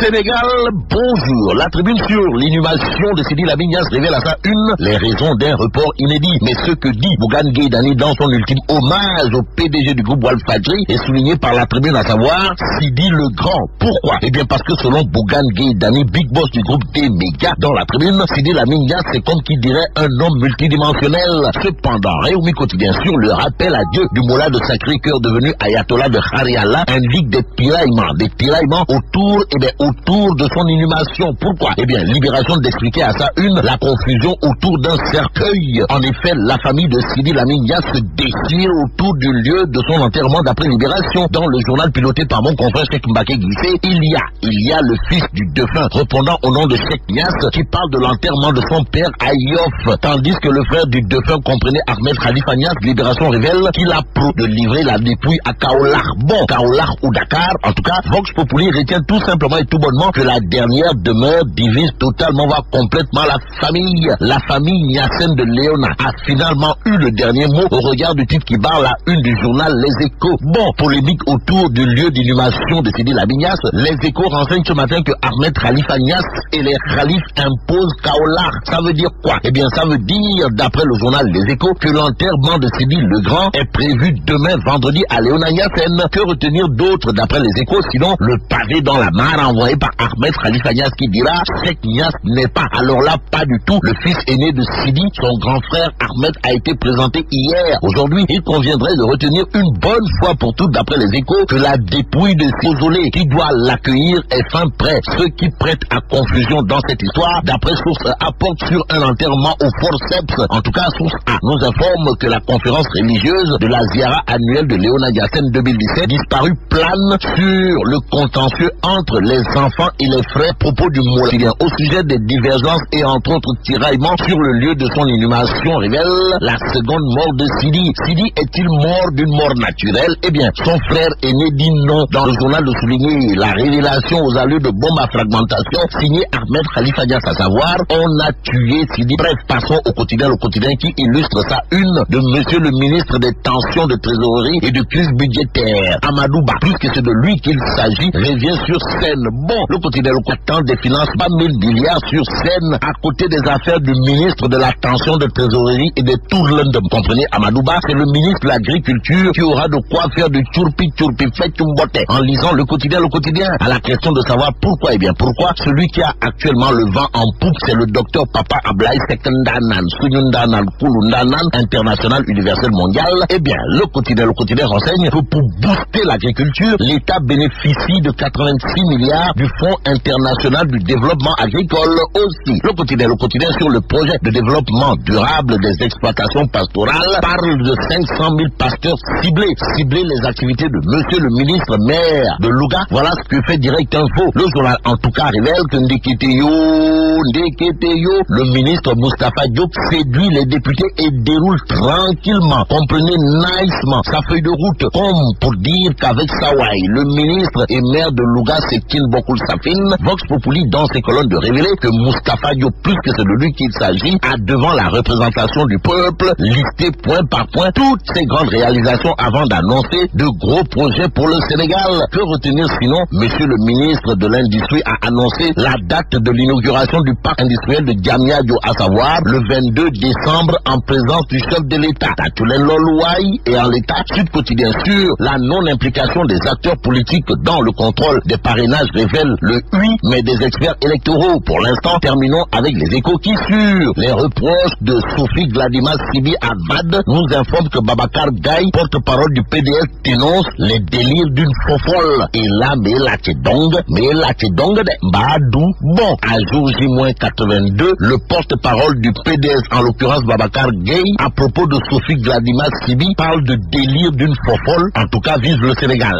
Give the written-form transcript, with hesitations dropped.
Sénégal, bonjour. La tribune sur l'inhumation de Sidi Lamine Niasse révèle à sa une les raisons d'un report inédit. Mais ce que dit Bougane Gueye Dany dans son ultime hommage au PDG du groupe Walfadjri est souligné par la tribune, à savoir Sidi le Grand. Pourquoi? Eh bien parce que selon Bougane Gueye Dany, big boss du groupe D-Méga, dans la tribune, Sidi Lamine Niasse c'est comme qui dirait un homme multidimensionnel. Cependant, Réumi Quotidien sur le rappel à Dieu du Moulin de Sacré-Cœur devenu Ayatollah de Khariala indique des tiraillements autour de son inhumation. Pourquoi? Eh bien, Libération d'expliquer à sa une la confusion autour d'un cercueil. En effet, la famille de Sidi Lamine Niasse se déchire autour du lieu de son enterrement d'après Libération. Dans le journal piloté par mon confrère Cheikh Mbaké Guissé, il y a le fils du défunt répondant au nom de Cheikh Niasse qui parle de l'enterrement de son père Ayof, tandis que le frère du défunt comprenait Ahmed Khalifa Niasse. Libération révèle qu'il a pro de livrer la dépouille à Kaolack. Bon, Kaolack ou Dakar, en tout cas, Vox Populi retient tout simplement et tout bonnement que la dernière demeure divise totalement, voire complètement la famille. La famille Niassène de Léona a finalement eu le dernier mot au regard du titre qui barre la une du journal Les Échos. Bon, polémique autour du lieu d'inhumation de Sidi Lamine Niasse. Les Échos renseignent ce matin que Ahmed Khalifa Niasse et les Khalifes imposent Kaolack. Ça veut dire quoi? Eh bien, ça veut dire, d'après le journal Les Échos, que l'enterrement de Sidi le Grand est prévu demain vendredi à Léona Niassène. Que retenir d'autre d'après Les Échos, sinon le pavé dans la mare envoyé par Ahmed Khalifa Niasse qui dira Cheikh Niasse n'est pas. Alors là, pas du tout. Le fils aîné de Sidi, son grand frère Ahmed, a été présenté hier. Aujourd'hui, il conviendrait de retenir une bonne fois pour toutes, d'après Les Échos, que la dépouille de Sozolé qui doit l'accueillir est fin prêt. Ce qui prête à confusion dans cette histoire, d'après source apporte sur un enterrement au forceps. En tout cas, source A nous informe que la conférence religieuse de la Ziara annuelle de Léona Niassène 2017 disparue plane sur le contentieux entre les enfants et les frères. Propos du Moulin au sujet des divergences et entre autres tiraillements sur le lieu de son inhumation révèle la seconde mort de Sidi. Sidi est-il mort d'une mort naturelle? Eh bien, son frère aîné dit non. Dans le journal de souligner la révélation aux allures de bombe à fragmentation signé Ahmed Khalifa Niasse, à savoir on a tué Sidi. Bref, passons au quotidien, le quotidien qui illustre sa une de monsieur le ministre des tensions de trésorerie et de crise budgétaire. Amadou Ba, plus que c'est de lui qu'il s'agit, revient sur scène. Bon, le quotidien, le quotidien des finances, pas 1000 milliards sur scène à côté des affaires du ministre de la tension de trésorerie et de tout le monde. Comprenez, Amadou Ba, c'est le ministre de l'agriculture qui aura de quoi faire du tchourpi fait tumboté. En lisant le quotidien, à la question de savoir pourquoi, eh bien pourquoi celui qui a actuellement le vent en poupe, c'est le docteur Papa Ablaye Sekendanan, Sunyundanan, Kulundanan, international universel mondial. Eh bien, le quotidien renseigne que pour booster l'agriculture, l'État bénéficie de 86 milliards du Fonds international du développement agricole aussi. Le quotidien sur le projet de développement durable des exploitations pastorales parle de 500 000 pasteurs ciblés. Cibler les activités de monsieur le ministre maire de Louga. Voilà ce que fait Direct Info. Le journal en tout cas révèle que Ndeketeyo, le ministre Moustapha Diop séduit les députés et déroule tranquillement, comprenez nicement sa feuille de route, comme pour dire qu'avec Sawai, le ministre et maire de Louga, c'est Kinbokul Safin. Vox Populi dans ses colonnes de révéler que Moustapha Diop, plus que c'est de lui qu'il s'agit, a devant la représentation du peuple listé point par point toutes ses grandes réalisations avant d'annoncer de gros projets pour le Sénégal. Que retenir sinon? Monsieur le ministre de l'Industrie a annoncé la date de l'inauguration du parc industriel de Diamniadio, à savoir le 22 décembre en présence du chef de l'État. Tatoulen Lolouaï et en l'État, Sud Quotidien sur la non-implication des acteurs politiques dans le contrôle des parrainages révèle le oui, mais des experts électoraux. Pour l'instant, terminons avec Les Échos qui, sur les reproches de Sophie Gladima Sibi à VAD, nous informe que Babacar Gaye, porte-parole du PDS, dénonce les délires d'une fofolle. Et là, mais la tchédong de Badou. Bon, à jour J-82, le porte-parole du PDS, en l'occurrence Babacar Gaye, à propos de Sophie Gladima Sibi, parle de délire d'une fofolle, en tout cas vise le Sénégal.